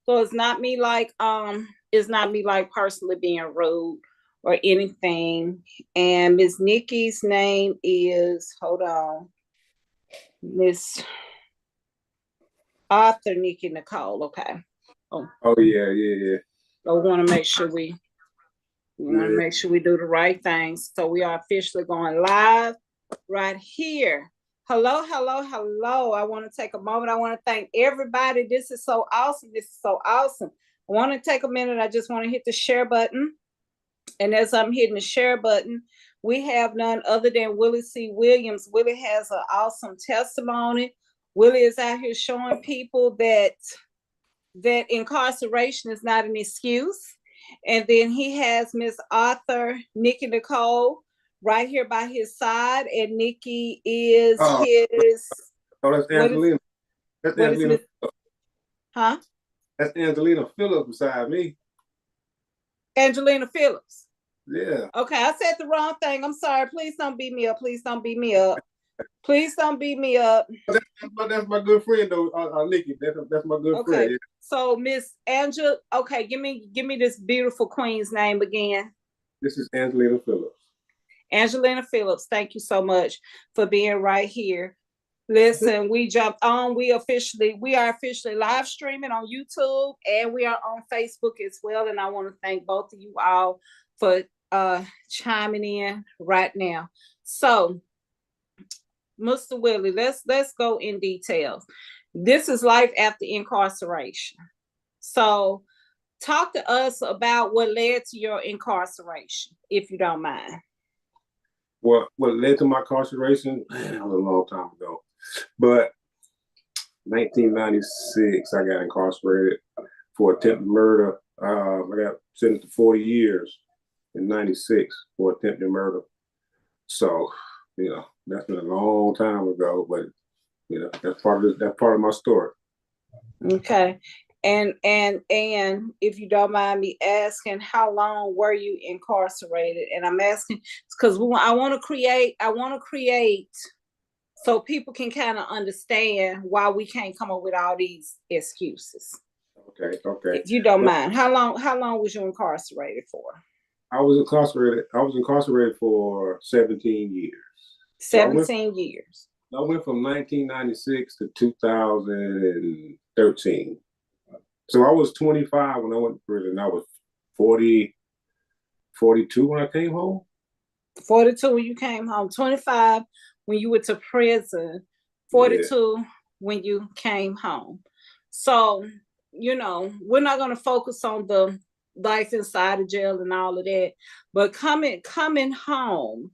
So it's not me like personally being rude or anything. And Miss Nikki's name is, hold on, Miss Arthur Nikki Nicole. Okay. Oh, Oh yeah, yeah, so we want to make sure we want to yeah. make sure we do the right things. So we are officially going live right here. Hello, hello, hello. I want to take a moment. I want to thank everybody. This is so awesome. This is so awesome. I want to take a minute. I just want to hit the share button. And as I'm hitting the share button, we have none other than Willie C Williams. Willie has an awesome testimony. Willie is out here showing people that incarceration is not an excuse. And then he has Miss Arthur, Nikki Nicole, right here by his side. And Nikki is Oh, his, oh, that's what is, Angelina. That's what is Angelina. Miss, huh? That's Angelina Phillips beside me. Angelina Phillips. Yeah. Okay, I said the wrong thing. I'm sorry. Please don't beat me up. Please don't beat me up. Please don't beat me up. That's my good friend though, Nikki. That's my good Okay. friend. Yeah. So Miss Angela, okay, give me this beautiful queen's name again. This is Angelina Phillips. Angelina Phillips, thank you so much for being right here. Listen, we jumped on. We are officially live streaming on YouTube and we are on Facebook as well. And I want to thank both of you all for chiming in right now. So, Mr. Willie, let's go in details. This is life after incarceration. So, talk to us about what led to your incarceration, if you don't mind. What led to my incarceration? Man, that was a long time ago. But 1996, I got incarcerated for attempted murder. I got sentenced to 40 years in 96 for attempted murder. So, that's been a long time ago, but that's part of my story. Okay. And if you don't mind me asking, how long were you incarcerated? And I'm asking because I want to create so people can kind of understand why we can't come up with all these excuses. Okay. If you don't mind, how long was you incarcerated for? I was incarcerated for 17 years. 17 years. I went from 1996 to 2013. So I was 25 when I went to prison. I was 40, 42 when I came home. 42 when you came home. 25 when you went to prison. 42 when you came home. So, we're not going to focus on the life inside of jail and all of that. But coming home,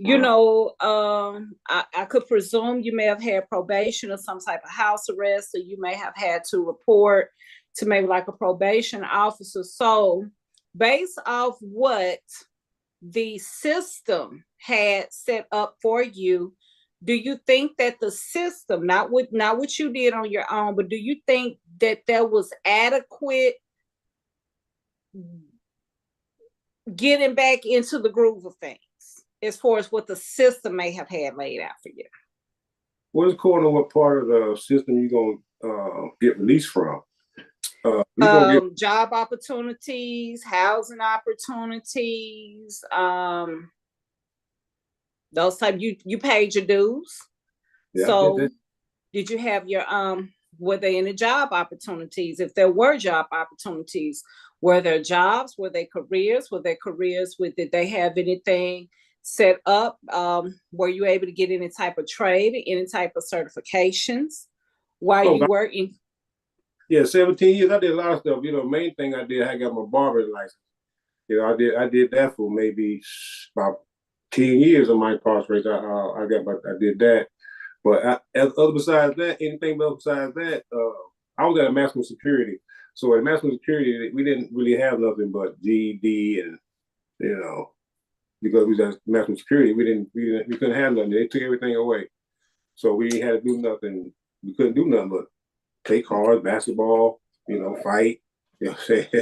I could presume you may have had probation or some type of house arrest, or you may have had to report to maybe like a probation officer. So based off what the system had set up for you, do you think that the system, not what you did on your own, but do you think that there was adequate getting back into the groove of things as far as what the system may have had laid out for you? What is according to what part of the system you're going to get released from? Job opportunities, housing opportunities, those type. You paid your dues. Yeah, so did you have your were there any job opportunities? If there were job opportunities, were there jobs? Were they careers? Did they have anything set up? Were you able to get any type of trade, any type of certifications while you were in? Yeah, 17 years. I did a lot of stuff. Main thing I did, I got my barber license. I did that for maybe about 10 years of my incarceration. I did that. But besides that, anything else besides that, I was at a maximum security. So at maximum security, we didn't really have nothing but GED, and because we was at maximum security, we couldn't have nothing. They took everything away. So we had to do nothing. We couldn't do nothing but play cards, basketball, fight.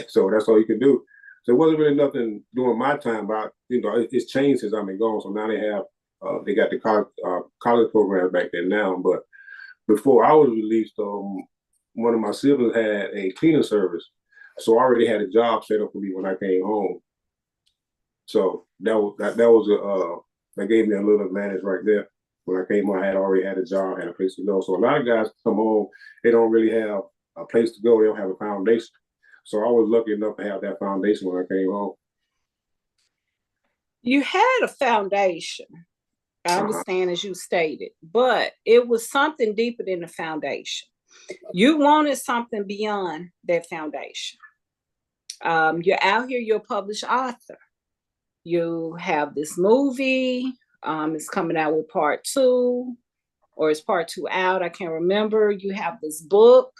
So that's all you could do. So it wasn't really nothing during my time, but it's changed since I've been gone. So now they got the college program back there now. But before I was released, one of my siblings had a cleaning service, so I already had a job set up for me when I came home. So that gave me a little advantage right there. When I came home, I had already had a job, had a place to go. So a lot of guys come home, they don't really have a place to go. They don't have a foundation. So I was lucky enough to have that foundation when I came home. You had a foundation, I understand, as you stated, but it was something deeper than the foundation. You wanted something beyond that foundation. You're out here, you're a published author. You have this movie, it's coming out with part 2, or is part 2 out? I can't remember. You have this book.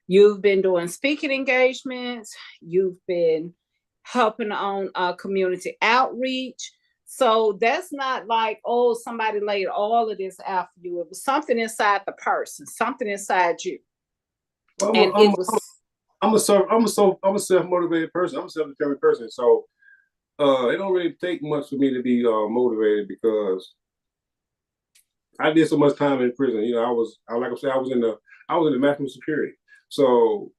You've been doing speaking engagements. You've been helping on community outreach. So that's not like, oh, somebody laid all of this out for you. It was something inside the person, something inside you. Well, I'm a self-motivated person. I'm a self-determined person. So it don't really take much for me to be motivated, because I did so much time in prison. You know, like I said, I was in the maximum security. So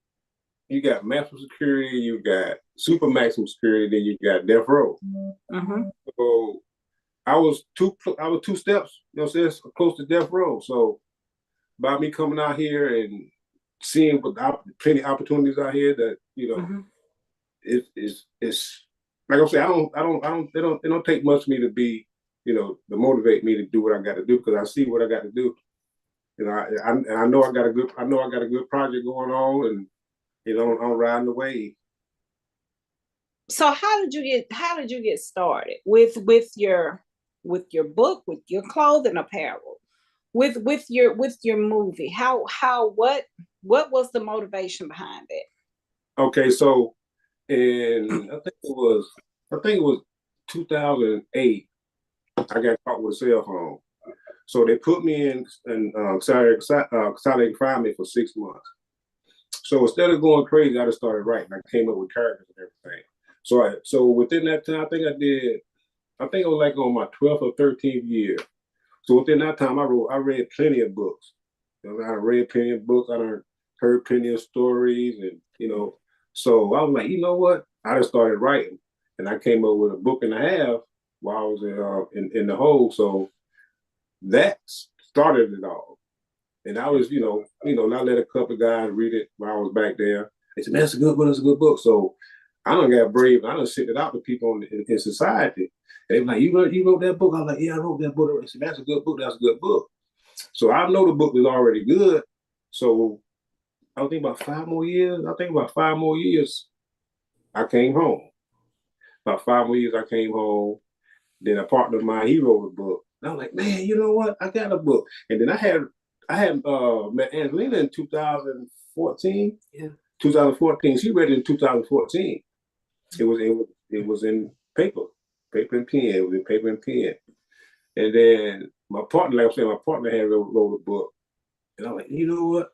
you got maximum security, you got super maximum security, then you got death row. Mm-hmm. So I was 2 steps, you know, close to death row. So by me coming out here and seeing plenty of opportunities out here, that, you know, mm-hmm. it's like I say, it don't take much for me to be, you know, to motivate me to do what I got to do, because I see what I got to do. You know, I know I got a good project going on, and, you know, I'm riding the wave. So how did you get started with your book, with your clothing apparel, with your movie? What was the motivation behind it? Okay, so I think it was 2008. I got caught with a cell phone, so they put me in solitary confinement for 6 months. So instead of going crazy, I just started writing. I came up with characters and everything. So within that time, I think it was like on my 12th or 13th year. So within that time, I read plenty of books. You know, I read plenty of books. I heard plenty of stories, and, you know, so I was like, you know what? I just started writing, and I came up with a book and a half while I was in the hole. So that started it all. And I was, and I let a couple of guys read it while I was back there. They said, man, that's a good book. That's a good book. So I done got brave. I done sent it out to people in society. They were like, you wrote that book? I was like, yeah, I wrote that book. I said, that's a good book. That's a good book. So I know the book is already good. So I was thinking about 5 more years. I came home. About 5 more years, I came home. Then a partner of mine, he wrote a book. And I was like, man, you know what? I got a book. And then I had met Angelina in 2014. Yeah. 2014. She read it in 2014. It was in paper and pen. It was in paper and pen. And then my partner, like I said, had wrote a book. And I'm like, you know what?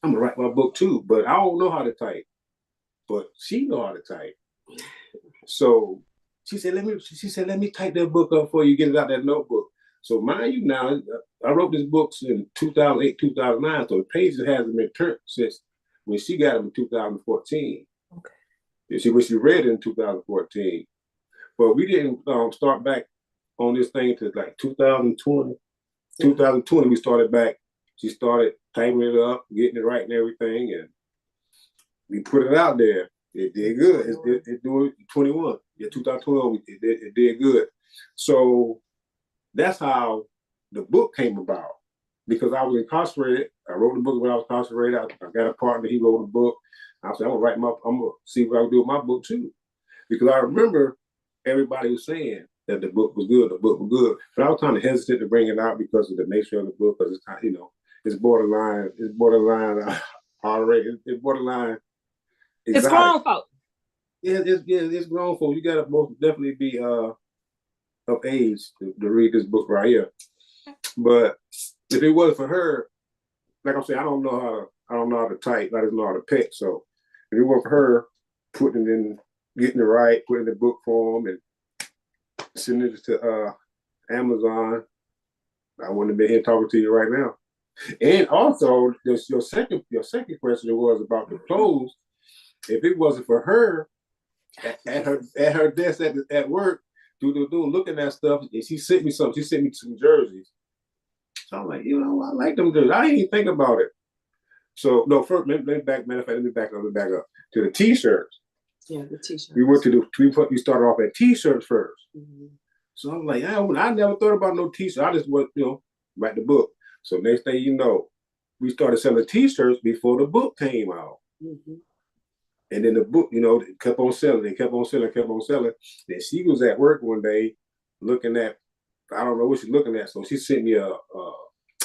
I'm gonna write my book too, but I don't know how to type. But she know how to type. So she said, let me type that book up for you, get it out that notebook. So mind you now, I wrote this book in 2008, 2009, so the pages hasn't been turned since when she got them in 2014. Okay. When she read it in 2014. But we didn't start back on this thing to like 2020. 2020, we started back. She started typing it up, getting it right and everything, and we put it out there. It did good. It's doing 21. Yeah, 2012, it did good. So that's how the book came about, because I was incarcerated. I wrote the book when I was incarcerated. I got a partner, he wrote a book. I said, I'm gonna see what I can do with my book too. Because I remember everybody was saying that the book was good, but I was kind of hesitant to bring it out because of the nature of the book, because it's kind of, it's borderline already. It's borderline exotic. It's grown folk. Yeah, it's grown folk. You gotta most definitely be of age to read this book right here. But if it wasn't for her, like I'm saying, I don't know how to type. I just know how to pick. So if it wasn't for her putting it in, getting it right, putting it in book form, and sending it to Amazon, I wouldn't have been here talking to you right now. And also, this your second question was about the clothes. If it wasn't for her at her desk at work, looking at stuff, and she sent me something. She sent me some jerseys. So I'm like, I like them jerseys. I didn't even think about it. So no, first let me back up to the t-shirts. Yeah, the t-shirts. We started off at t-shirts 1st. Mm-hmm. So I'm like, I never thought about no t-shirts. I just went, write the book. So next thing you know, we started selling t-shirts before the book came out. Mm-hmm. And then the book, kept on selling. It kept on selling. Then she was at work one day looking at, I don't know what she's looking at. So she sent me a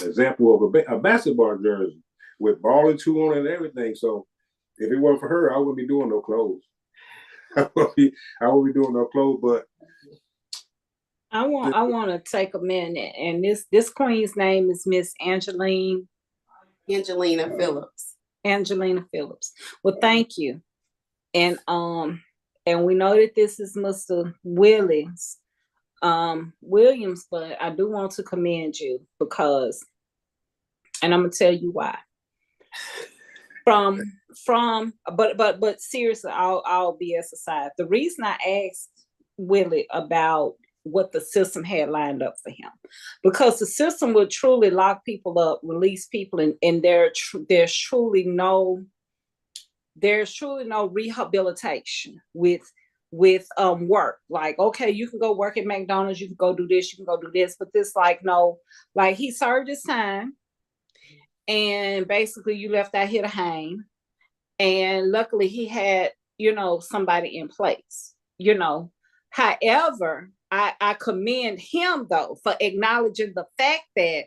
example of a basketball jersey with Ballin 2 on it and everything. So if it weren't for her, I wouldn't be doing no clothes. I wouldn't be doing no clothes, but I want to take a minute, and this queen's name is Miss Angelina Phillips. Angelina Phillips. Well, thank you. And we know that this is Mr. Williams, but I do want to commend you because, and I'm gonna tell you why. But seriously, I'll BS aside. The reason I asked Willie about what the system had lined up for him, because the system would truly lock people up, release people, and there's truly no rehabilitation with work. Like, okay, you can go work at McDonald's, you can go do this, you can go do this, but this, like, no, like, he served his time, and basically you left out here to hang, and luckily he had somebody in place. However, I commend him though for acknowledging the fact that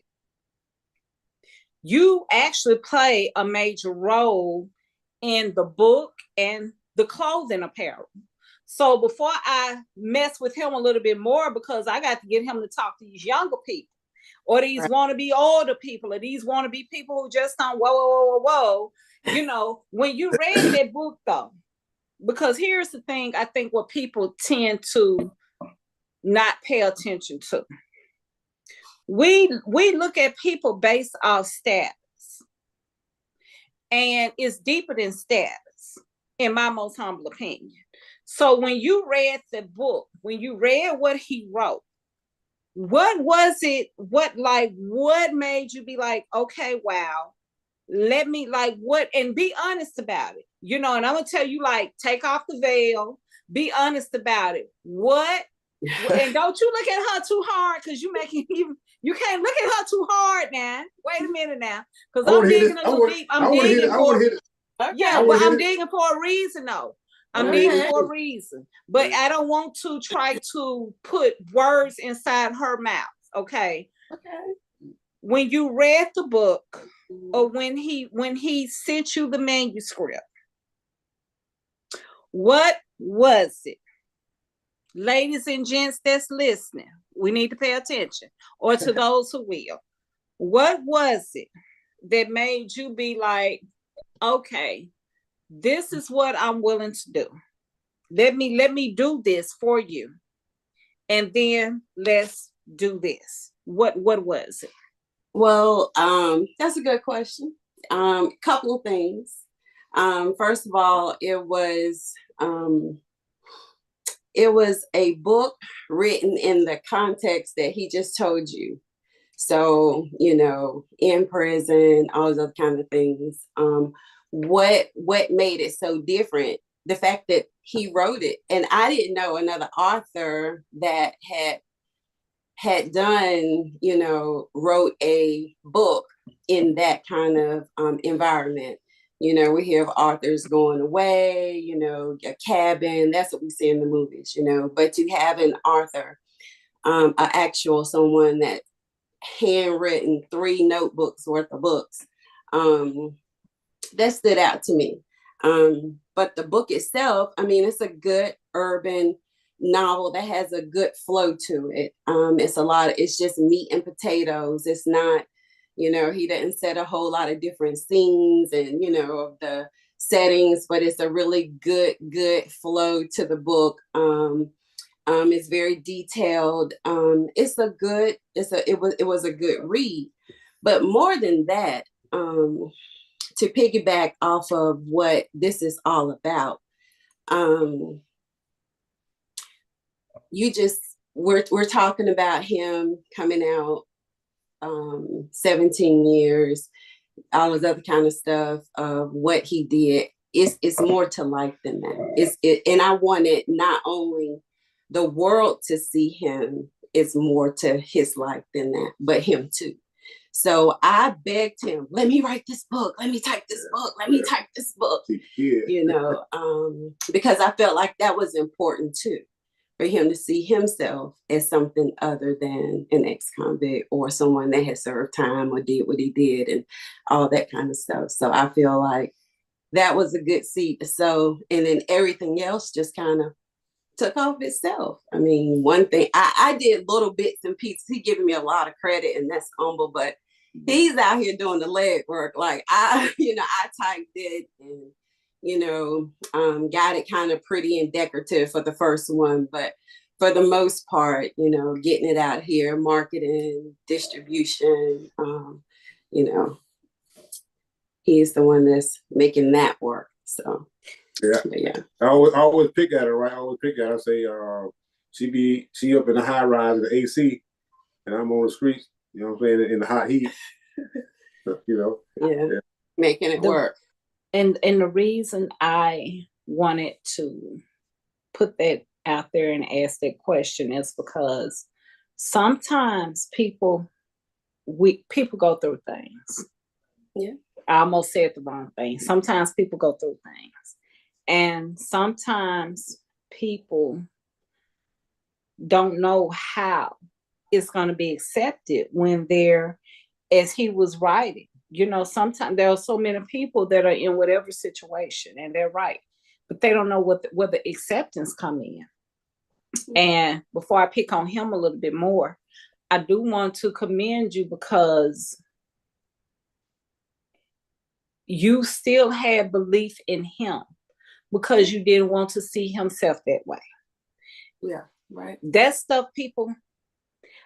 you actually play a major role in the book and the clothing apparel. So before I mess with him a little bit more, because I got to get him to talk to these younger people, or these wannabe older people, or these wannabe people who just don't whoa. When you read that book though, because here's the thing, I think what people tend to not pay attention to. We look at people based off status. And it's deeper than status, in my most humble opinion. So when you read the book, when you read what he wrote, what was it? What made you be like, okay, wow, let me and be honest about it, and I'm gonna tell you, take off the veil, be honest about it. What? And don't you look at her too hard, because you can't look at her too hard now. Wait a minute now, because I'm digging a little deep. I'm digging for a reason though. I'm digging for a reason, but I don't want to try to put words inside her mouth. Okay. When you read the book, or when he sent you the manuscript, what was it? Ladies and gents that's listening, we need to pay attention, or to those who will. What was it that made you be like, okay, this is what I'm willing to do. Let me do this for you. And then let's do this. What was it? Well, that's a good question. Couple of things. First of all, it was a book written in the context that he just told you. So, in prison, all those other kind of things. What made it so different? The fact that he wrote it, and I didn't know another author that had done, wrote a book in that kind of environment. We hear of authors going away, a cabin, that's what we see in the movies, but to have an author, someone that handwritten 3 notebooks worth of books, that stood out to me. But the book itself, it's a good urban novel that has a good flow to it. It's just meat and potatoes. It's not, he didn't set a whole lot of different scenes and, of the settings, but it's a really good flow to the book. It's very detailed. It was a good read. But more than that, to piggyback off of what this is all about, we're talking about him coming out 17 years, all this other kind of stuff of what he did. It's more to life than that. And I wanted not only the world to see him, it's more to his life than that, but him too. So I begged him, let me write this book. Let me type this book. Let me type this book. You know, because I felt like that was important too, for him to see himself as something other than an ex-convict or someone that had served time or did what he did and all that kind of stuff. So I feel like that was a good seed to sow. And then everything else just kind of took off itself. I mean, one thing, I did little bits and pieces. He giving me a lot of credit, and that's humble, but he's out here doing the leg work. Like I typed it and, got it kind of pretty and decorative for the first one, but for the most part, getting it out here, marketing, distribution, he's the one that's making that work. So yeah. I always pick at her, right? I always pick at her. I say, she up in the high rise in the AC, and I'm on the streets. You know what I'm saying, in the hot heat. Yeah, making it work. And the reason I wanted to put that out there and ask that question is because sometimes people go through things. Yeah. I almost said the wrong thing. Sometimes people go through things. And sometimes people don't know how it's going to be accepted when they're, as he was writing. Sometimes there are so many people that are in whatever situation, and they're right, but they don't know where the acceptance come in. And before I pick on him a little bit more, I do want to commend you because you still had belief in him because you didn't want to see himself that way. Yeah, right. That stuff people,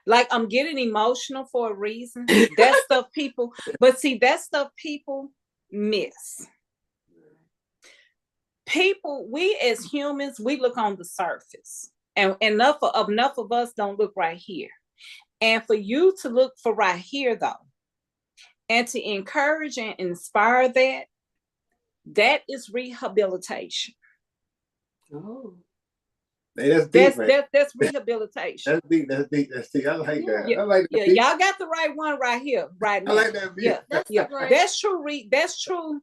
like, I'm getting emotional for a reason. That stuff people miss. People, we as humans, we look on the surface. And enough of us don't look right here. And for you to look for right here, though, and to encourage and inspire that is rehabilitation. Oh. Hey, that's deep, man. That's rehabilitation. That's deep. I like that. Yeah. I like that. Yeah, y'all got the right one right here, right now. I like that. Yeah, that's true. That's true.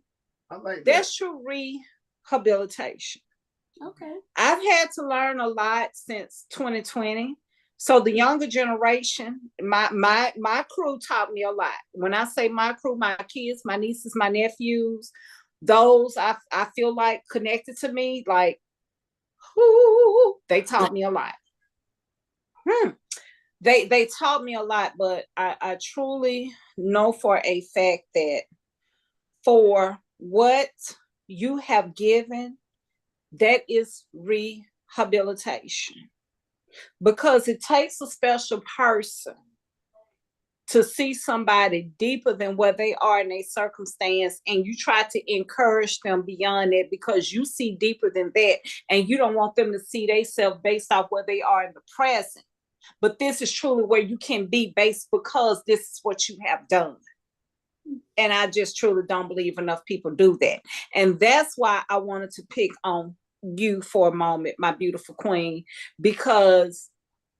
I like that. That's true rehabilitation. Okay. I've had to learn a lot since 2020. So the younger generation, my crew taught me a lot. When I say my crew, my kids, my nieces, my nephews, those I feel like connected to me, like, they taught me a lot. They taught me a lot, but I truly know for a fact that for what you have given, that is rehabilitation. Because it takes a special person to see somebody deeper than where they are in their circumstance, and you try to encourage them beyond that because you see deeper than that, and you don't want them to see themselves based off where they are in the present. But this is truly where you can be based because this is what you have done. And I just truly don't believe enough people do that. And that's why I wanted to pick on you for a moment, my beautiful queen, because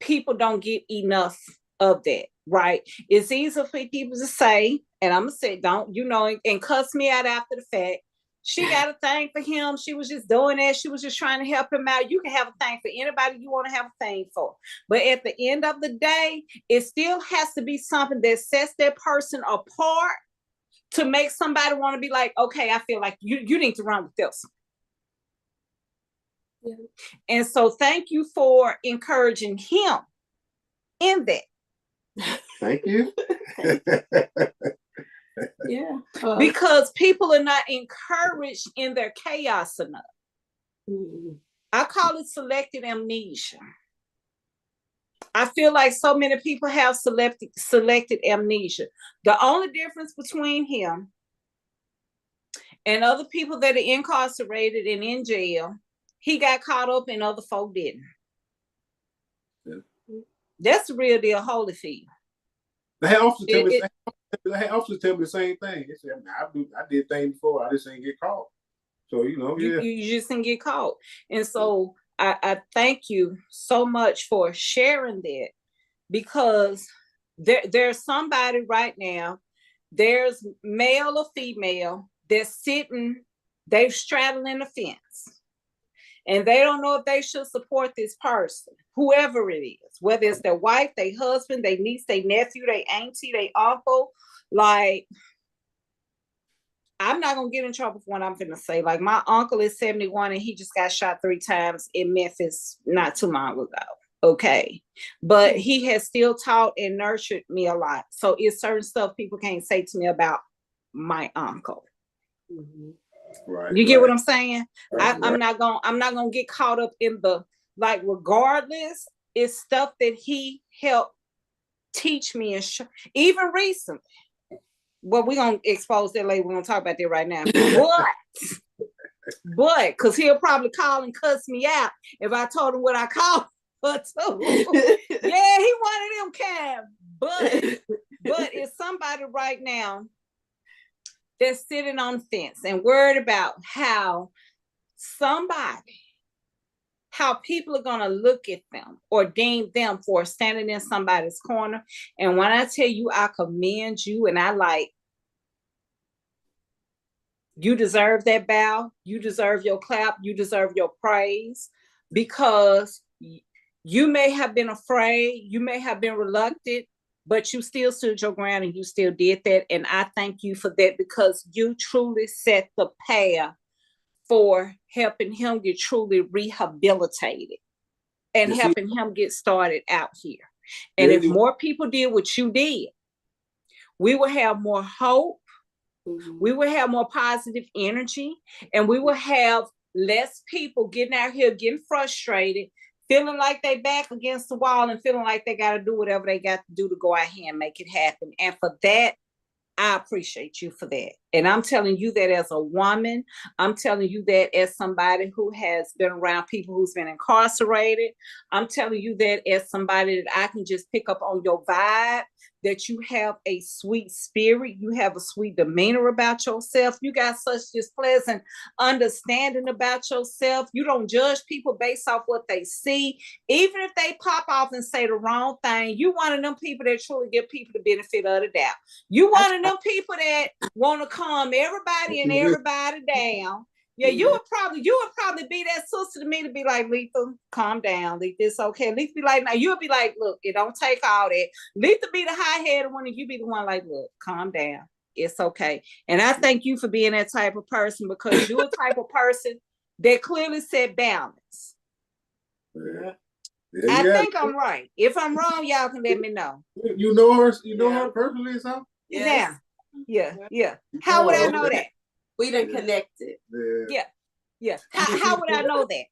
people don't get enough of that, right? It's easy for people to say, and I'm gonna say, don't, and cuss me out after the fact. She got a thing for him. She was just doing that. She was just trying to help him out. You can have a thing for anybody you want to have a thing for. But at the end of the day, it still has to be something that sets that person apart to make somebody want to be like, okay, I feel like you need to run with this. Yeah. And so thank you for encouraging him in that. Thank you. Yeah. Because people are not encouraged in their chaos enough. I call it selective amnesia. I feel like so many people have selected amnesia. The only difference between him and other people that are incarcerated and in jail, he got caught up and other folk didn't. Yeah. That's the real deal, Holyfield. They had officers tell me the same thing. They said, I did things before, I just ain't get caught. So, you just didn't get caught. And so I thank you so much for sharing that, because there's somebody right now, there's male or female, they're sitting, they're straddling the fence. And they don't know if they should support this person, whoever it is, whether it's their wife, their husband, their niece, their nephew, their auntie, their uncle. Like, I'm not going to get in trouble for what I'm going to say. Like, my uncle is 71 and he just got shot 3 times in Memphis not too long ago. Okay. But he has still taught and nurtured me a lot. So it's certain stuff people can't say to me about my uncle. Mm-hmm. Right. You get what I'm saying? Right. I'm not gonna get caught up in the, like, regardless, it's stuff that he helped teach me and even recently. Well, we're gonna expose that later. We're gonna talk about that right now. But because he'll probably call and cuss me out if I told him what I called her too. Yeah, he one of them kind. But it's somebody right now they're sitting on the fence and worried about how people are going to look at them or deem them for standing in somebody's corner. And when I tell you, I commend you, and you deserve that bow. You deserve your clap. You deserve your praise, because you may have been afraid. You may have been reluctant, but you still stood your ground and you still did that. And I thank you for that, because you truly set the path for helping him get truly rehabilitated and helping him get started out here. And if more people did what you did, we will have more hope. Mm-hmm. We will have more positive energy, and we will have less people getting out here, getting frustrated, feeling like they back against the wall and feeling like they got to do whatever they got to do to go out here and make it happen. And for that, I appreciate you for that. And I'm telling you that as a woman. I'm telling you that as somebody who has been around people who's been incarcerated. I'm telling you that as somebody that I can just pick up on your vibe, that you have a sweet spirit. You have a sweet demeanor about yourself. You got such just pleasant understanding about yourself. You don't judge people based off what they see. Even if they pop off and say the wrong thing, you one of them people that truly give people the benefit of the doubt. You one of them people that want to calm everybody and everybody down. Yeah, you would probably be that sister to me to be like, Letha, calm down. Letha, it's okay. Letha be like, now you'll be like, look, it don't take all that. Letha be the high-headed one and you be the one like, look, calm down. It's okay. And I thank you for being that type of person, because you're a type of person that clearly set balance. Yeah. I think I'm right. If I'm wrong, y'all can let me know. You know her personally, so? Yes. Yeah. How would I know that? We done connected. Yeah. How would I know that?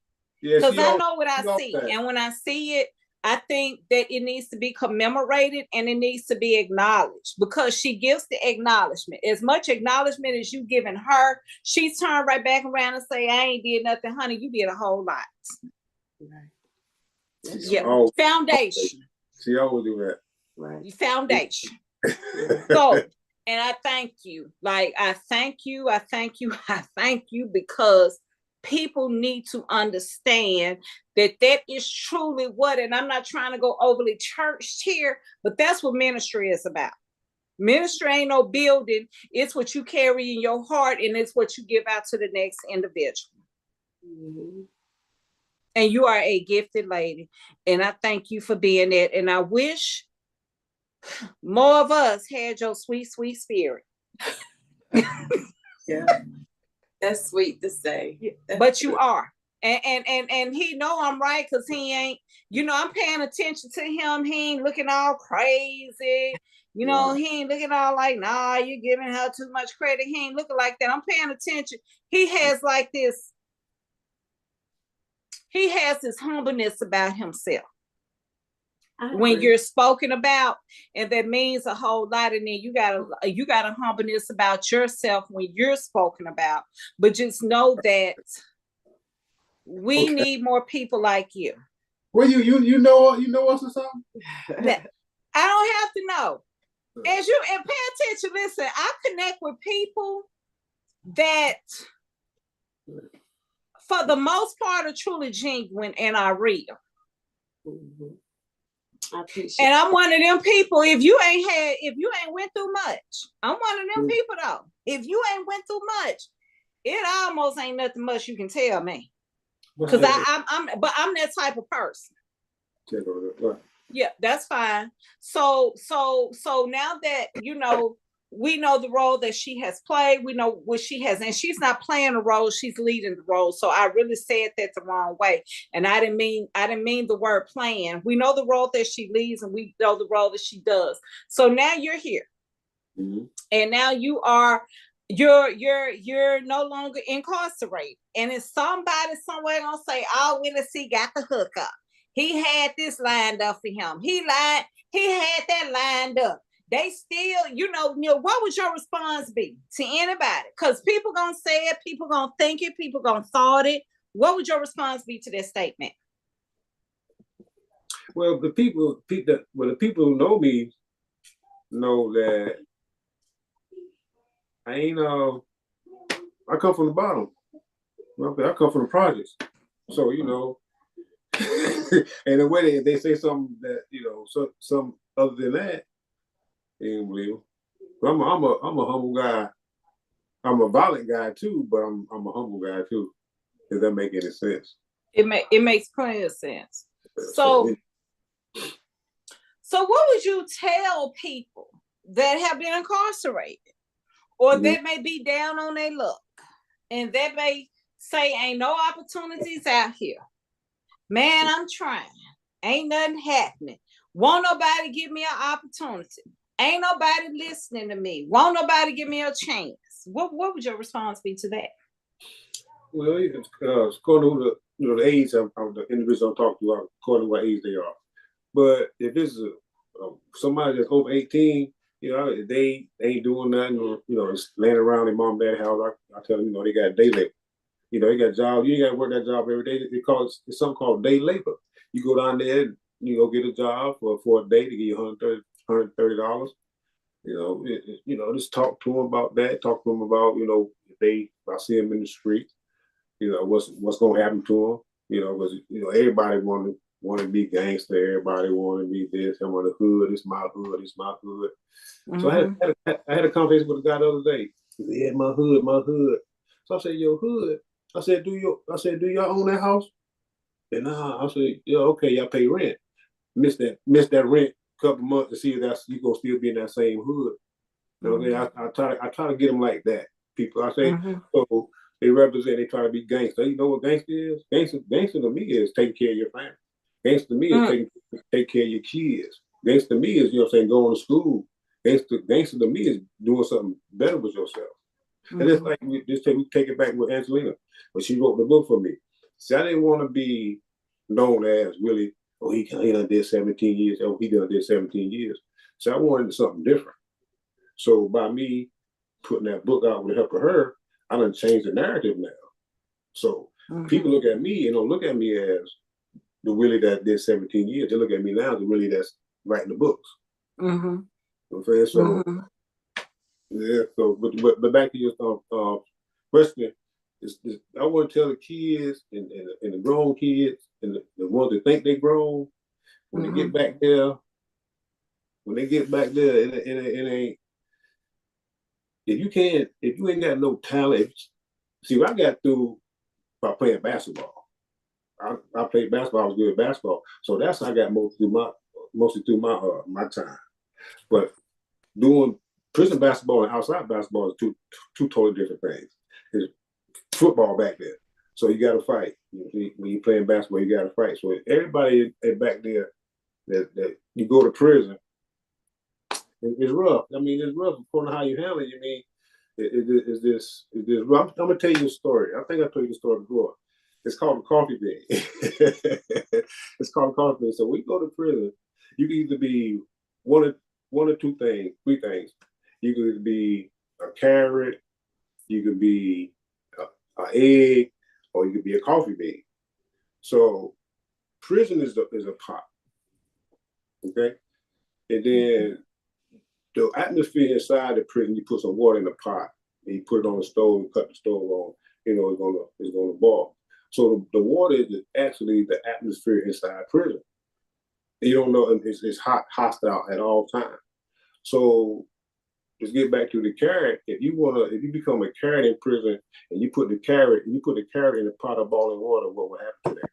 Because I know what I see. And when I see it, I think that it needs to be commemorated and it needs to be acknowledged, because she gives the acknowledgement. As much acknowledgement as you giving her, she's turned right back around and say, I ain't did nothing, honey. You did a whole lot. Right. Yeah. Foundation. She always do that. Right. Foundation. So, and I thank you. Like, I thank you because people need to understand that is truly what, and I'm not trying to go overly churched here, but that's what ministry is about. Ministry ain't no building. It's what you carry in your heart, and it's what you give out to the next individual. Mm-hmm. And you are a gifted lady, and I thank you for being that. And I wish more of us had your sweet, sweet spirit. Yeah. That's sweet to say. But you are. And he know I'm right, because he ain't, I'm paying attention to him. He ain't looking all crazy. He ain't looking all like, nah, you're giving her too much credit. He ain't looking like that. I'm paying attention. He has this humbleness about himself. when you're spoken about, and that means a whole lot. And then you gotta humbleness about yourself when you're spoken about. But just know that we need more people like you. Well, you know us or something? That I don't have to know. As you and pay attention, listen, I connect with people that for the most part are truly genuine and are real. I appreciate and I'm one of them people. If you ain't went through much, I'm one of them people though. If you ain't went through much, it almost ain't nothing much you can tell me. Because I'm that type of person. Yeah, that's fine. So now that we know the role that she has played, we know what she has, and she's not playing a role, she's leading the role. So I really said that the wrong way. And I didn't mean the word playing. We know the role that she leads, and we know the role that she does. So now you're here. Mm-hmm. And now you're no longer incarcerated. And if somebody somewhere gonna say, oh, Willie C got the hookup. He had this lined up for him. He had that lined up. They still, what would your response be to anybody? Because people gonna say it, people gonna think it, people gonna thought it. What would your response be to that statement? Well, the people who know me know that I come from the bottom. I come from the projects. So, and the way they say something that, some other than that, they ain't believe it. I'm a humble guy. I'm a violent guy too, but I'm a humble guy too. Does that make any sense? It makes plenty of sense. So what would you tell people that have been incarcerated or that may be down on their luck and that may say ain't no opportunities out here? Man, I'm trying. Ain't nothing happening. Won't nobody give me an opportunity. Ain't nobody listening to me. Won't nobody give me a chance. What would your response be to that? Well, it's according to the age of the individual I'm talking to, according to what age they are. But if this is somebody that's over 18, they ain't doing nothing, or, it's laying around their mom and dad's house, I tell them, they got day labor. They got jobs. You ain't got to work that job every day. It's something called day labor. You go down there and you go get a job for a day to give you $130. Just talk to them about that. Talk to them about, if I see them in the street, what's going to happen to them. Because everybody want to be gangster. Everybody want to be this. I'm on the hood. It's my hood. It's my hood. Mm-hmm. So I had a conversation with a guy the other day. He said, yeah, my hood. So I said, your hood. I said, do y'all own that house? And I said, yeah, okay, y'all pay rent. Miss that rent a couple months to see if you gonna still be in that same hood. I try to get them like that. People, I say, so they try to be gangster. You know what gangster is? Gangster to me is taking care of your family. Gangster to me is taking care of your kids. Gangster to me is, going to school. Gangster to me is doing something better with yourself. And it's like we take it back with Angelina, when she wrote the book for me. See, I didn't want to be known as Willie. Oh, he done did 17 years. Oh, he done did 17 years. So I wanted something different. So by me putting that book out with the help of her, I done changed the narrative now. So people look at me and don't look at me as the Willie that did 17 years. They look at me now as the Willie that's writing the books. Mm-hmm. Okay, so yeah. So, but back to your question. I want to tell the kids and the grown kids and the ones that think they grown, when they get back there, it ain't. If you ain't got no talent, see, I got through by playing basketball. I played basketball. I was good at basketball, so that's how I got mostly through my time. But doing prison basketball and outside basketball is two totally different things. It's football back there, so you got to fight. When you're playing basketball, you got to fight. So everybody back there that you go to prison, it's rough. I mean, it's rough according to how you handle it. I mean, is this rough? I'm gonna tell you a story. I think I told you the story before. It's called the coffee bean. It's called the coffee bean. So we go to prison. you can either be one or two things, three things. You could either be a carrot, you could be an egg, or you could be a coffee bean. So prison is a pot, okay? And then the atmosphere inside the prison, you put some water in the pot, and you put it on the stove and cut the stove on, it's gonna boil. So the water is actually the atmosphere inside prison. You don't know, it's hostile at all times. So let's get back to the carrot. If you become a carrot in prison and you put the carrot in a pot of boiling water, what will happen to that?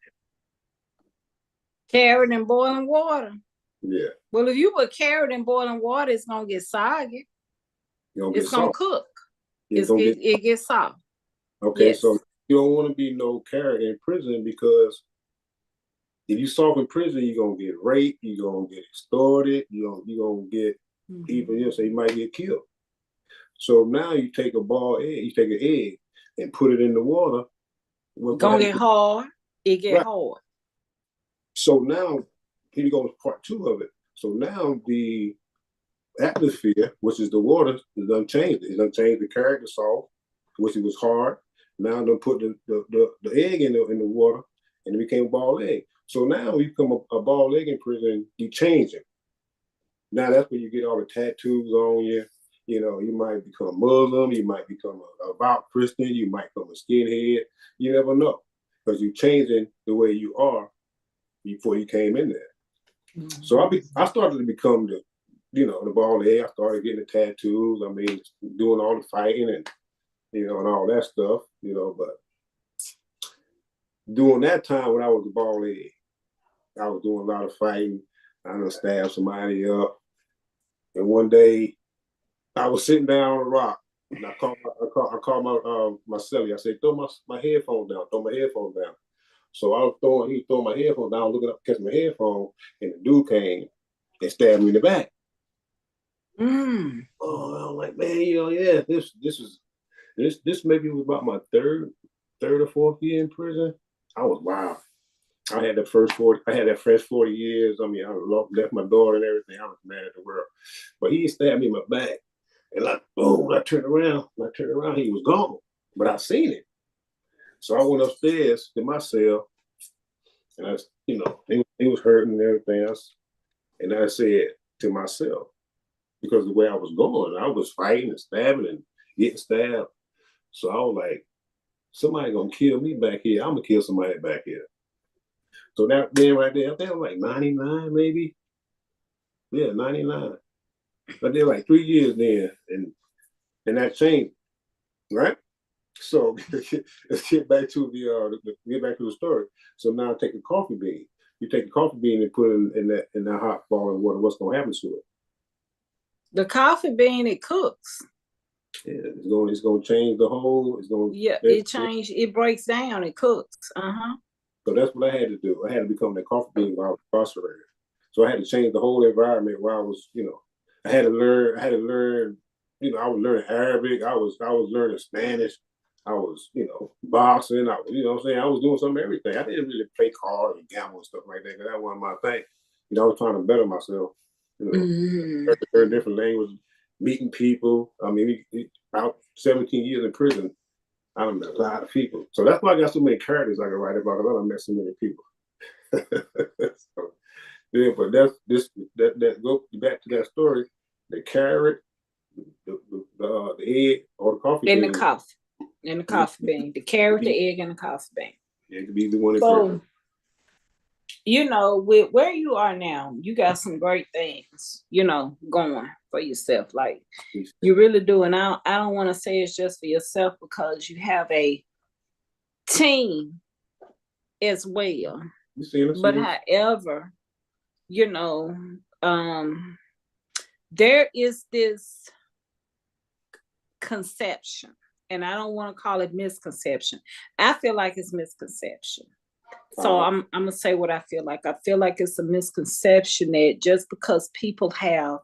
Carrot in boiling water. Yeah. Well, if you put carrot in boiling water, it's gonna get soggy. It's gonna cook. It gets soft. Okay, yes. So you don't want to be no carrot in prison, because if you soft in prison, you're gonna get raped, you're gonna get extorted, you're gonna get even, you might get killed. So now you take an egg and put it in the water. It's gonna get hard. It get hard. So now here you go to part two of it. So now the atmosphere, which is the water, is unchanged. It's unchanged the carrot to salt, which it was hard. Now they'll put the egg in the water, and it became a ball egg. So now when you become a ball egg in prison, you change it. Now that's when you get all the tattoos on you. You might become Muslim, you might become a devout Christian, you might become a skinhead. You never know, because you're changing the way you are before you came in there. So I started to become the ball egg. I started getting the tattoos. I mean, doing all the fighting and and all that stuff. But during that time when I was a ball egg, I was doing a lot of fighting. I done stabbed somebody up, and one day I was sitting down on a rock, and I called my cellie. I said, "Throw my headphones down. Throw my headphones down." So he was throwing my headphones down, looking up, catching my headphone, and the dude came and stabbed me in the back. Oh, I'm like, man, yeah, this maybe was about my third or fourth year in prison. I was wild. I had that fresh 40 years. I mean, I left my daughter and everything. I was mad at the world. But he stabbed me in my back. And when I turned around, he was gone. But I seen it. So I went upstairs to my cell, and he was hurting and everything else. And I said to myself, because the way I was going, I was fighting and stabbing and getting stabbed. So I was like, somebody gonna kill me back here. I'm gonna kill somebody back here. So that then right there, I think I was like 99 maybe. Yeah, 99. I did like 3 years then, and that changed, right? So let's get back to the story. So now take a coffee bean. You take a coffee bean and put it in that hot boiling water. What's gonna happen to it? The coffee bean, it cooks. Yeah, it's gonna change the whole. It breaks down. It cooks. So that's what I had to do. I had to become that coffee bean while I was incarcerated. So I had to change the whole environment where I was. I had to learn. I was learning Arabic. I was learning Spanish. I was, boxing. What I'm saying? I was doing some of everything. I didn't really play cards and gamble and stuff like that, because that wasn't my thing. I was trying to better myself. Learn different languages, meeting people. I mean, about 17 years in prison, I done met a lot of people. So that's why I got so many characters I can write about, because I done met so many people. So, yeah, but that go back to that story. The carrot, the egg, or the coffee bean. And the coffee bean. The carrot, the egg, and the coffee bean. Yeah, it could be the one. So, with where you are now, you got some great things, going for yourself. Like, you really do. And I don't want to say it's just for yourself, because you have a team as well. But however, there is this conception, and I don't want to call it misconception. I feel like it's misconception. So I'm gonna say what I feel like. I feel like it's a misconception that just because people have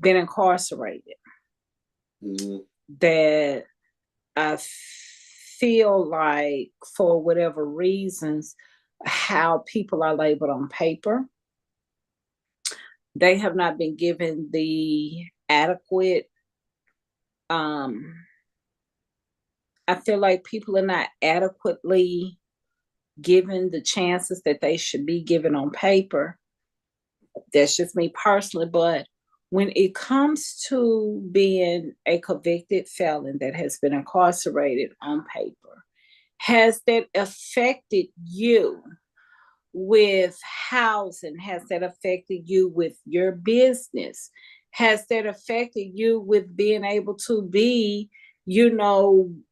been incarcerated, that I feel like, for whatever reasons, how people are labeled on paper, they have not been given the adequate, I feel like people are not adequately given the chances that they should be given on paper. That's just me personally. But when it comes to being a convicted felon that has been incarcerated on paper, has that affected you with housing? Has that affected you with your business? Has that affected you with being able to be, renowned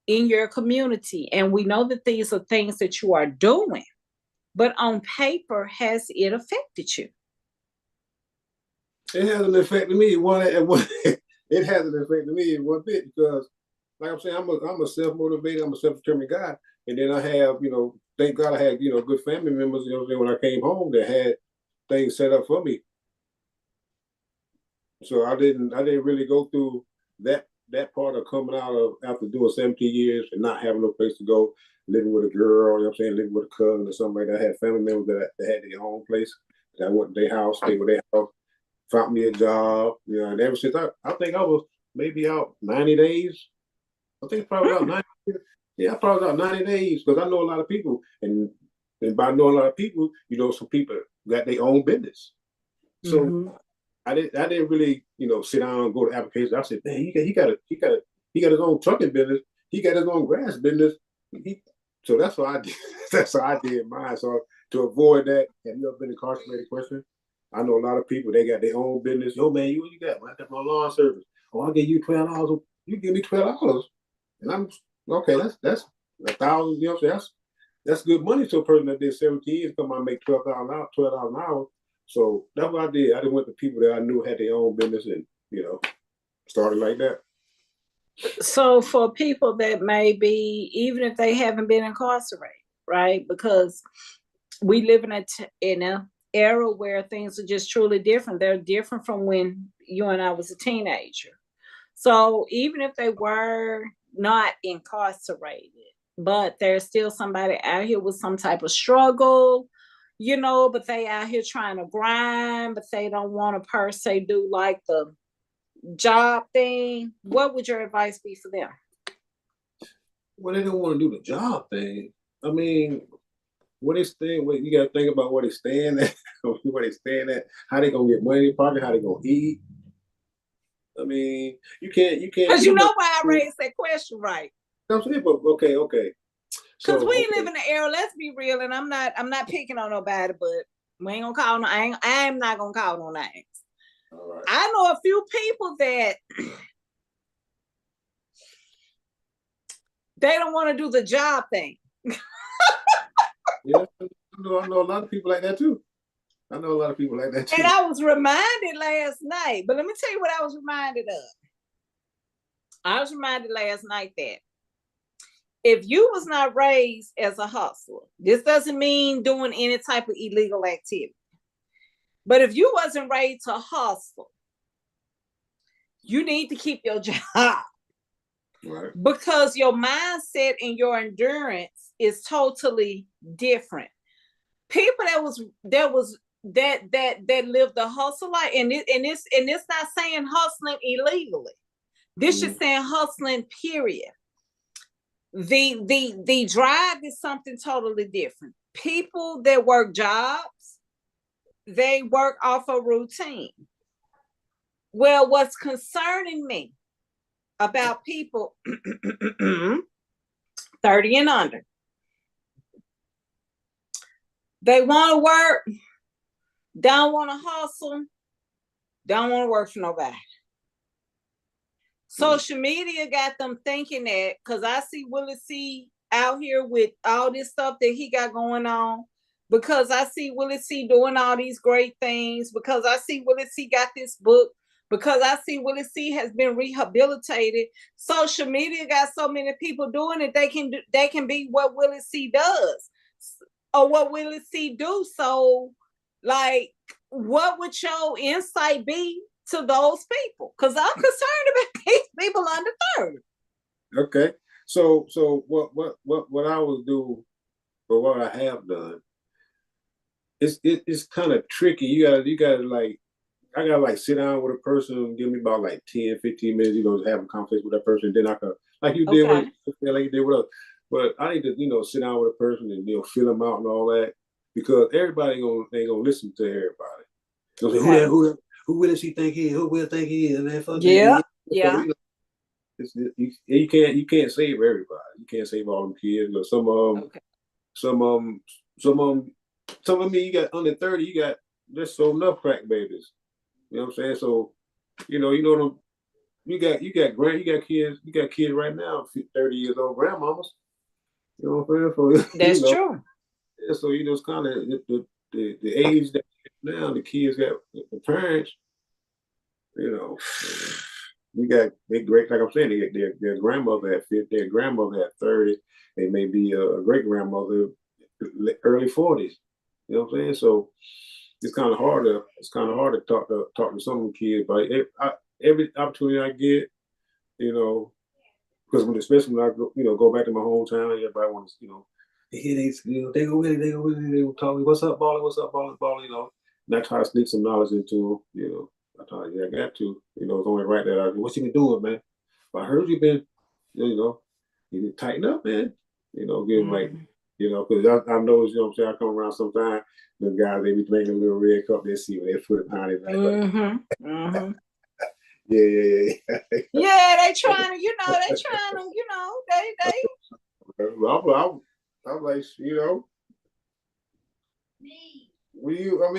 in your community? And we know that these are things that you are doing, but on paper, has it affected you? It hasn't affected me it hasn't affected me in one bit because, like I'm saying, I'm a self-motivated, I'm a self-determined guy, and then I have, thank God I had, good family members, when I came home that had things set up for me. So I didn't really go through that part of coming out of after doing 17 years and not having no place to go, living with a girl, living with a cousin or something like that. I had family members that had their own place. That I went to their house, stayed with their house, found me a job, and ever since I think I was maybe out 90 days. I think probably about 90. Yeah, probably about 90 days because I know a lot of people, and by knowing a lot of people, some people got their own business. So Mm-hmm. I didn't really, sit down and go to applications. I said, man, he got his own trucking business. He got his own grass business. So that's what I did. That's how I did mine. So to avoid that, have you ever been incarcerated? Question. I know a lot of people, they got their own business. Yo, man, what you got? I got my lawn service. Oh, I'll give you $12. You give me $12. And I'm okay, that's $1,000, that's good money to a person that did 17 years come out make $12 an hour. So that's what I did. I just went to people that I knew had their own business and, started like that. So for people that may be, even if they haven't been incarcerated, right? Because we live in an era where things are just truly different. They're different from when you and I was a teenager. So even if they were not incarcerated, but there's still somebody out here with some type of struggle, but they out here trying to grind, but they don't want to per se do like the job thing. What would your advice be for them? Well, they don't want to do the job thing. I mean, you got to think about where they stand at, how they gonna get money in their pocket, how they gonna eat. I mean, you can't. Because why I raised that question, right? I'm saying, but okay. Because we live in the era. Let's be real, and I'm not picking on nobody, but we ain't gonna call no. I am not gonna call no names. All right. I know a few people that they don't want to do the job thing. Yeah, I know a lot of people like that too. And I was reminded last night, but let me tell you what I was reminded of. I was reminded last night that if you was not raised as a hustler, this doesn't mean doing any type of illegal activity. But if you wasn't raised to hustle, you need to keep your job. Right. Because your mindset and your endurance is totally different. People that lived the hustle life, and it's not saying hustling illegally. This is saying hustling, period. The drive is something totally different. People that work jobs, they work off a routine. Well, what's concerning me about people 30 and under, they want to work, don't want to hustle, don't want to work for nobody. Social media got them thinking that, because I see Willie C out here with all this stuff that he got going on, because I see Willie C doing all these great things, because I see Willie C got this book, because I see Willie C has been rehabilitated. Social media got so many people doing it, they can be what Willie C does or what Willie C do. So, like, what would your insight be to those people? Because I'm concerned about these people under 30. Okay. So what I would do, or what I have done, it's kind of tricky. You gotta like I gotta like sit down with a person and give me about like 10, 15 minutes, have a conversation with that person. Then I can like you did Okay. like you did with us. But I need to, sit down with a person and feel them out and all that because everybody ain't gonna listen to everybody. So Okay. who will she think he is? Who will think he is? And then fuck Yeah. that. Yeah. You can't save everybody. You can't save all them kids. Or some of them, Okay. some of them, some of me. You got under 30. You got just so enough crack babies. You know what I'm saying? So, them. You got kids right now, 30 years old grandmamas. You know what I'm saying? So That's true. so it's kind of the age that now the kids got the parents. You got they great like I'm saying, they get their grandmother at 50, their grandmother at 30. They may be a great grandmother early 40s. You know what I'm saying? So it's kind of hard to talk to some of the kids, but every opportunity I get, because especially when I go back to my hometown, everybody wants they go with it, they will talk, what's up, Ballin, Ballin, and I try to sneak some knowledge into them, I thought, I got to, it's only right that what you been doing, man? But I heard you been, you need to tighten up, man. Give like, because I know, what I'm saying, I come around sometimes, the guys, they be drinking a little red cup, they see when they put it on it. Yeah. Yeah, they trying to, they. I'm like,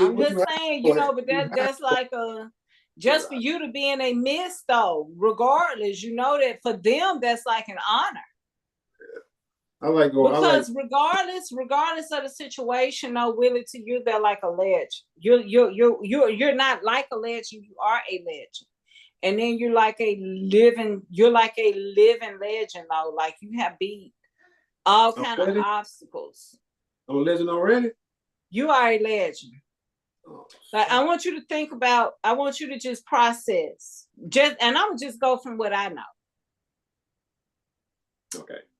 I'm just saying, but that's like just for you to be in a midst though, regardless, that for them that's like an honor. I like going because regardless of the situation, though, Willie, to you they're like a legend. You're not like a legend, you are a legend. And then you're like a living legend though. Like you have beat all kind of obstacles. I'm a legend already? You are a legend. Like I want you to just process. And I'm gonna just go from what I know.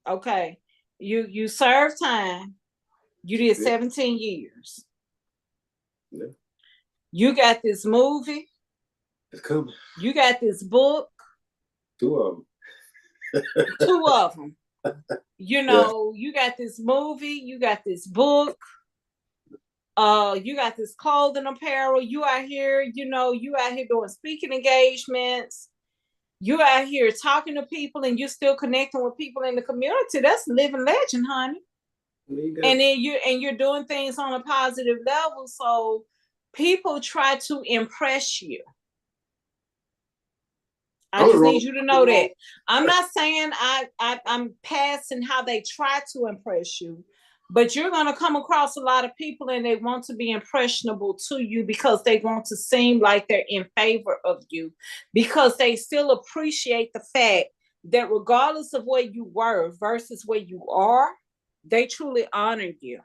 Okay. You served time. You did 17 years. Yeah. You got this movie. It's coming. You got this book. 2 of them. 2 of them. You got this movie. You got this book. You got this clothing apparel. You out here, you out here doing speaking engagements. You out here talking to people and you're still connecting with people in the community. That's living legend, honey. And then you're doing things on a positive level. So people try to impress you. I just need you to know that. I'm not saying I'm passing how they try to impress you, but you're going to come across a lot of people and they want to be impressionable to you because they want to seem like they're in favor of you, because they still appreciate the fact that regardless of where you were versus where you are, they truly honor you.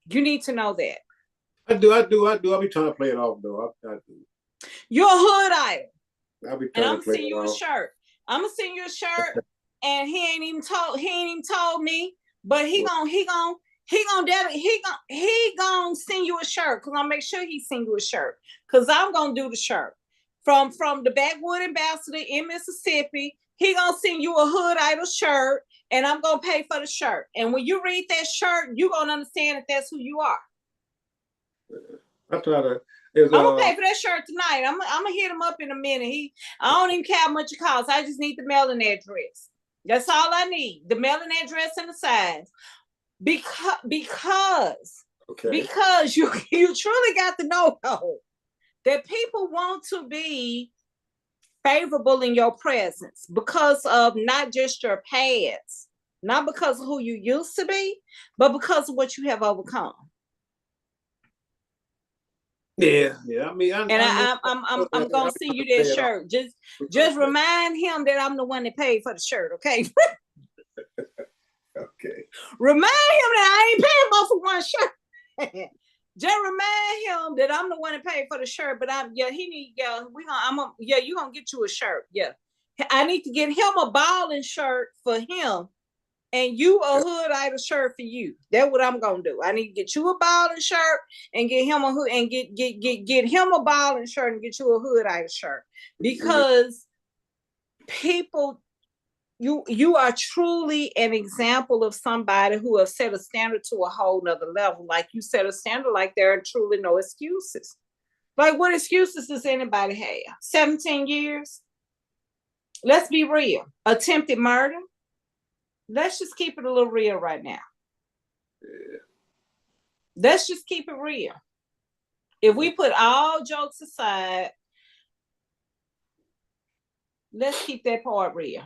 You need to know that. I do. I'll be trying to play it off though. I do. You're a hood idol. And I'm gonna send you a shirt. I'm gonna send you a shirt, and he ain't even told me, but he gonna send you a shirt because I'll make sure he send you a shirt because I'm gonna do the shirt from the Backwood Ambassador in Mississippi. He gonna send you a hood idol shirt, and I'm gonna pay for the shirt. And when you read that shirt, you gonna understand that that's who you are. I try to. I'm gonna pay for that shirt tonight. I'm gonna hit him up in a minute. I don't even care how much it costs. I just need the mailing address. That's all I need. The mailing address and the size. Because you truly got to know though, that people want to be favorable in your presence because of not just your past, not because of who you used to be, but because of what you have overcome. Yeah. I mean, I'm gonna send you that shirt. Just remind him that I'm the one that paid for the shirt, okay? Okay. Remind him that I ain't paying both for one shirt. Just remind him that I'm the one that paid for the shirt. But you're gonna get you a shirt. Yeah, I need to get him a Ballin shirt for him and you a hood idol shirt for you. That's what I'm gonna do. I need to get you a Ballin shirt and get him a hood and get him a Ballin shirt and get you a hood idol shirt. Because people, you are truly an example of somebody who has set a standard to a whole nother level. Like you set a standard, like there are truly no excuses. Like what excuses does anybody have? 17 years? Let's be real. Attempted murder? Let's just keep it a little real right now. Yeah. Let's just keep it real. If we put all jokes aside, let's keep that part real.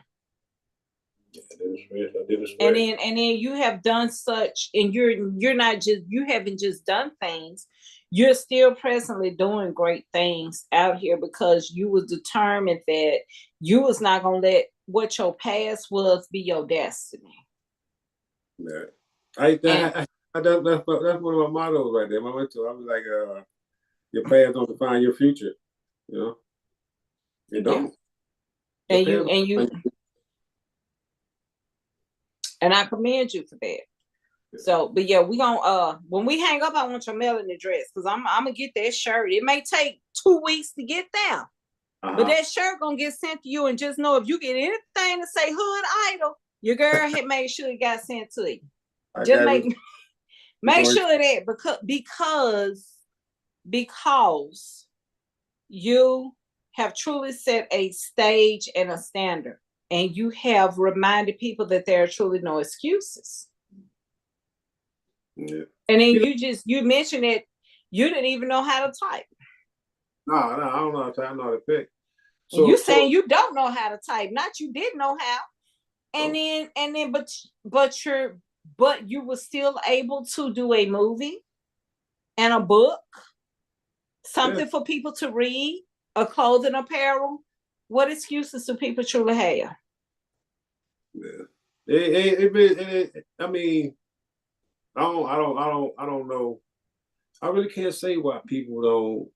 And then you have done such, and you're not just, you haven't just done things, you're still presently doing great things out here because you was determined that you was not gonna let what your past was be your destiny. Yeah. That's one of my mottos right there. I was like, your past don't define your future. You know, it don't. And I commend you for that. Yeah. So, but yeah, we gonna when we hang up, I want your mailing address because I'm gonna get that shirt. It may take 2 weeks to get there, but that shirt gonna get sent to you. And just know if you get anything to say hood idol, your girl had made sure it got sent to you. Just make sure that because you have truly set a stage and a standard, and you have reminded people that there are truly no excuses. Yeah. And then you mentioned that you didn't even know how to type. No, I don't know how to type. I know how to pick. So you saying you don't know how to type, not you didn't know how. And then but you were still able to do a movie and a book, something for people to read, a clothing apparel. What excuses do people truly have? Yeah. I mean, I don't know. I really can't say why people don't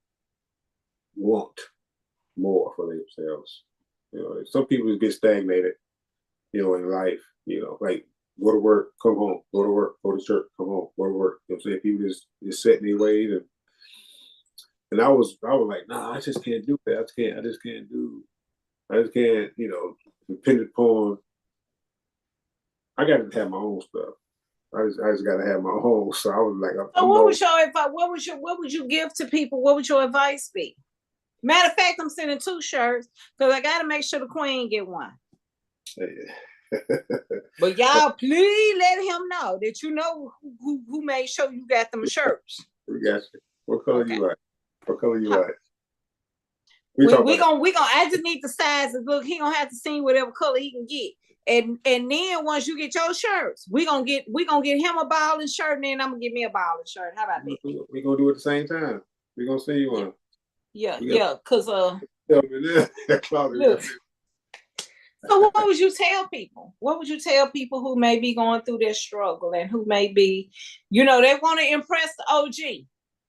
want more for themselves. You know, some people get stagnated, you know, in life, you know, like go to work, come home, go to work, go to church, come home, go to work. You know what I'm saying? People just set in their ways, and I was like, nah, I just can't do that. I just can't, you know, depend upon. I got to have my own stuff. I just got to have my own. So I was like, what was your advice? What would you give to people? What would your advice be? Matter of fact, I'm sending 2 shirts because I got to make sure the queen get one. Yeah. But y'all, please let him know that you know who made sure you got them shirts. We got you. What color you like? What color you like? We gonna. I just need the sizes. Look, he gonna have to see whatever color he can get. And then once you get your shirts, we gonna get him a Ballin shirt, and then I'm gonna get me a Ballin shirt. How about that? We gonna do it at the same time. We gonna send you one. Yeah. Cause look. So what would you tell people? What would you tell people who may be going through their struggle and who may be, you know, they want to impress the OG?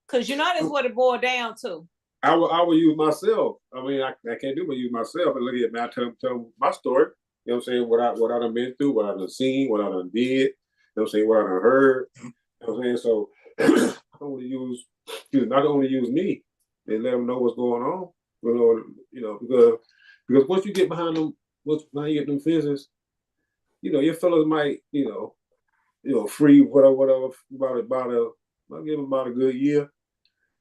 Because you know that's what it boiled down to. I will use myself. I mean, I can't do but use myself and look at me. I tell my story. You know what I'm saying? What I done been through, what I done seen, what I done did. You know what I'm saying? What I done heard. You know what I'm saying? So I can only use me and let them know what's going on. You know, because once you get behind them, once you get them fences, you know, your fellas might, you know, free whatever I'll give them about a good year.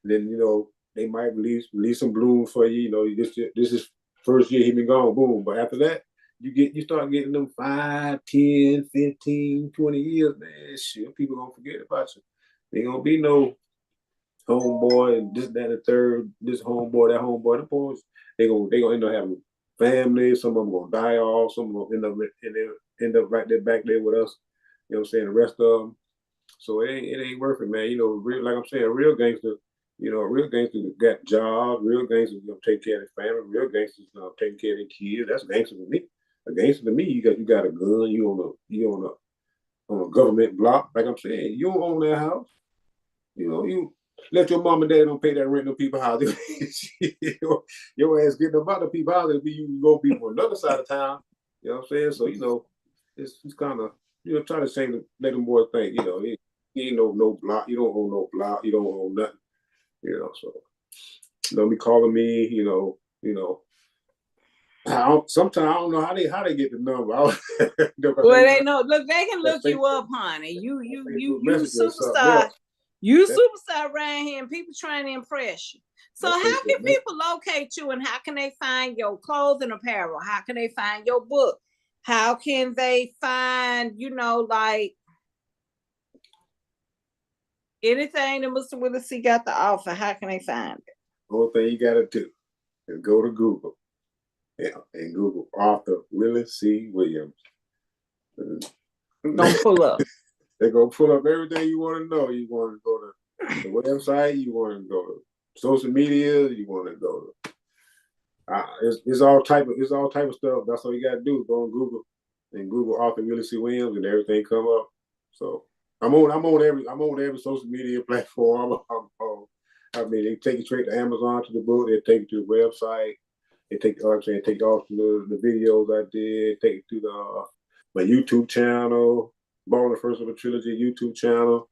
Then, you know, they might release some blooms for you. You know, this is first year he been gone, boom. But after that, you start getting them 5, 10, 15, 20 years, man. Shit, people gonna forget about you. There ain't gonna be no homeboy and this, that, and the third, this homeboy, that homeboy. The boys, they gonna end up having families. Some of them gonna die off. Some of them end up right there back there with us. You know what I'm saying? The rest of them. So it ain't worth it, man. You know, like I'm saying, a real gangster. You know, real gangsters got jobs. Real gangsters gonna take care of their family. Real gangsters taking care of their kids. That's gangster to me. A gangster to me, you got a gun. You on a government block. Like I'm saying, you don't own that house. You know, you let your mom and dad don't pay that rent no people's house. Your ass getting about the people's house, you go be on another side of town. You know what I'm saying? So you know, it's kind of try to say, let them boys think, he ain't no block, you don't own no block, you don't own nothing, so me calling me, sometimes I don't know how they get the number. Well, they know. Look, they can look you up, honey. You superstar. You superstar around here, and people trying to impress you. So how can people locate you, and how can they find your clothing apparel? How can they find your book? How can they find, like anything that Mr. Willie C got to offer? How can they find it? The only thing you got to do is go to Google. Yeah, and Google author Willie C Williams. Don't pull up. They're going to pull up everything you want to know. You want to go to the website, you want to go to social media, you want to go to it's all type of stuff. That's all you got to do. Go on Google and Google author Willie C Williams, and everything come up. So I'm on every social media platform. They take you straight to Amazon to the book. They take you to the website. They take off to the videos I did. Take you to my YouTube channel, Ballin First of a Trilogy YouTube channel.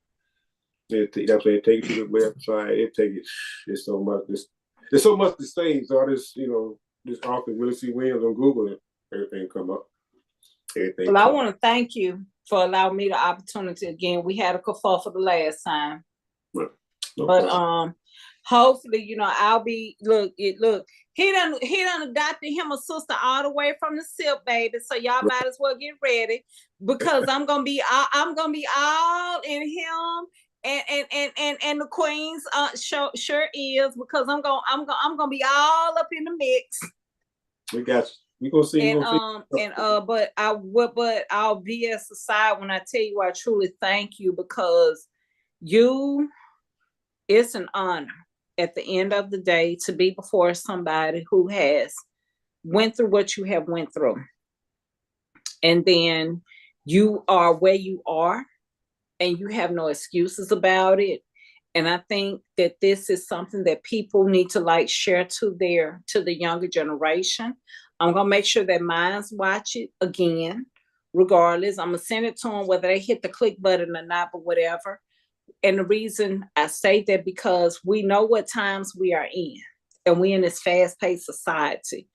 They take you to the website. It's so much. There's so much to say. So I just this author Willie C Williams on Google, and everything come up. Well, I want to thank you for allowing me the opportunity again. We had a kerfuffle the last time, but hopefully, I'll be he done adopted him a sister all the way from the SIP, baby. So y'all might as well get ready, because I'm gonna be all in him and the Queens sure is, because I'm gonna be all up in the mix. We got you. We gonna see. But I'll BS aside when I tell you I truly thank you, because it's an honor at the end of the day to be before somebody who has went through what you have went through. And then you are where you are, and you have no excuses about it. And I think that this is something that people need to share to the younger generation. I'm going to make sure that minds watch it again, regardless. I'm going to send it to them, whether they hit the click button or not, but whatever. And the reason I say that, because we know what times we are in, and we in this fast-paced society.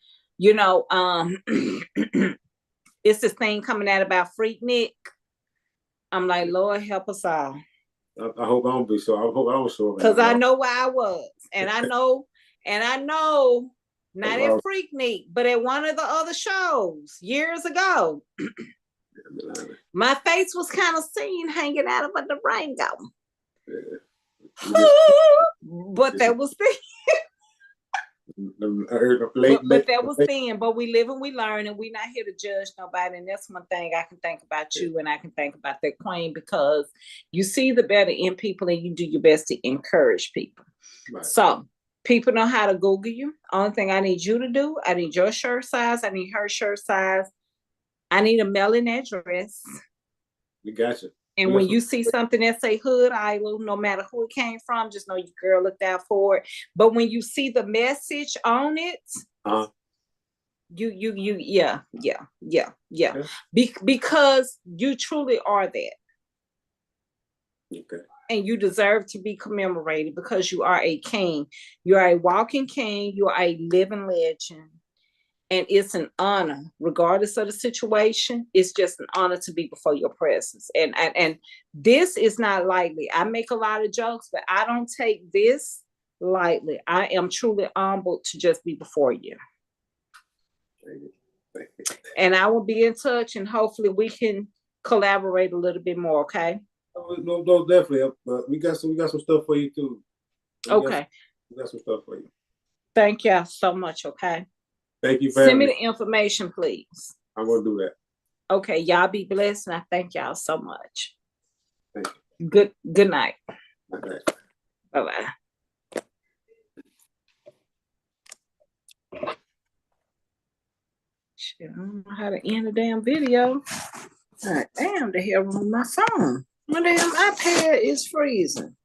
It's this thing coming out about Freaknik. I'm like, Lord, help us all. I hope I don't be so. I hope I don't show up. Because I know where I was, and I know, not at Freaknik, but at one of the other shows years ago, my face was kind of seen hanging out of the rainbow. Yeah. But that was but that was then. But we live and we learn, and we're not here to judge nobody. And that's one thing I can think about you, and I can think about that Queen, because you see the better in people, and you do your best to encourage people. Right. So people know how to Google you. Only thing I need you to do, I need your shirt size, I need her shirt size, I need a mailing address. We got you. And when you see something that say Hood Idol, no matter who it came from, just know your girl looked out for it. But when you see the message on it, yeah. Because you truly are that. Okay. And you deserve to be commemorated, because you are a king. You are a walking king. You are a living legend. And it's an honor, regardless of the situation. It's just an honor to be before your presence. And this is not lightly. I make a lot of jokes, but I don't take this lightly. I am truly humbled to just be before you. Thank you. And I will be in touch, and hopefully we can collaborate a little bit more, okay? No, definitely. But we got some stuff for you too. Okay. We got some stuff for you. Thank y'all so much, okay? Thank you for having me the information, please. I'm going to do that. Okay, y'all be blessed, and I thank y'all so much. Thank you. Good night. Good night. Bye-bye. Shit, I don't know how to end a damn video. God damn, the hell wrong with my phone. My damn iPad is freezing.